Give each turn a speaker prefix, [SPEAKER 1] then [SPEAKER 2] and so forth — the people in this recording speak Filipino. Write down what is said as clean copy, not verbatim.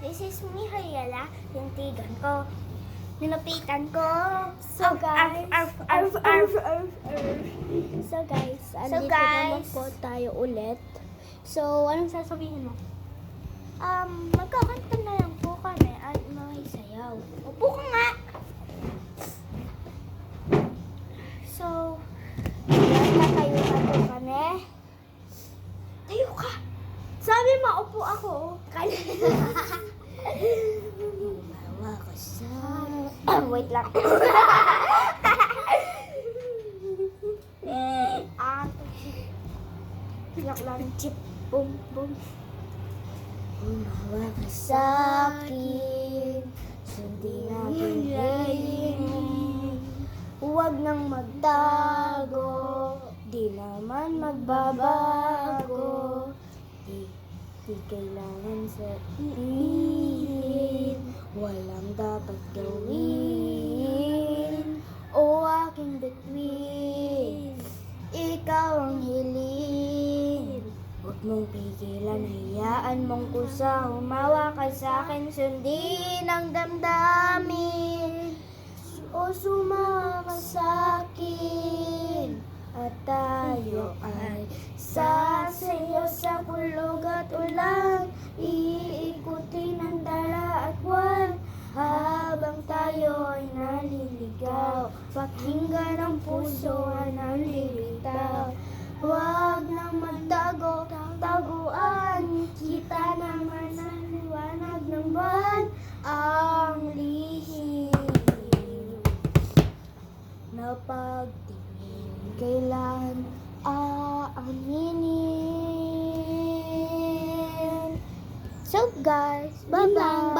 [SPEAKER 1] This is me, Hayala. Yung tigan ko. Nilapitan ko.
[SPEAKER 2] So guys, andito naman po tayo ulit. So, anong sasabihin mo?
[SPEAKER 1] Magkakanta na lang po kami at makisayaw. Upo ka nga! So, tatayo na po kami. Tayo ka! Sabi maupo ako.
[SPEAKER 2] Bawa ka sa...
[SPEAKER 1] Wait lang. Tiyak lang. Chip. Boom, boom.
[SPEAKER 2] Umawa ka sa akin, sundin natin hingin. Huwag nang magtago, di naman magbabago. Di kailangan sabihin, walang dapat gawin. O aking bituin, ikaw ang hiling. Huwag mong pigilan, hayaan mong kusa. Humawa ka sa akin, sundin ang damdamin. O sumawa ka sa akin, at tayo ay sasayaw sa kulog at ulan. Iikutin ang dara at buwan, habang tayo ay naliligaw. Pakinggan ang puso ay nalilitaw. Huwag nang magtago, taguan. Kita naman ang liwanag ng buwan, ang lihim na pagtingin kailan aaminin. So guys, bye-bye.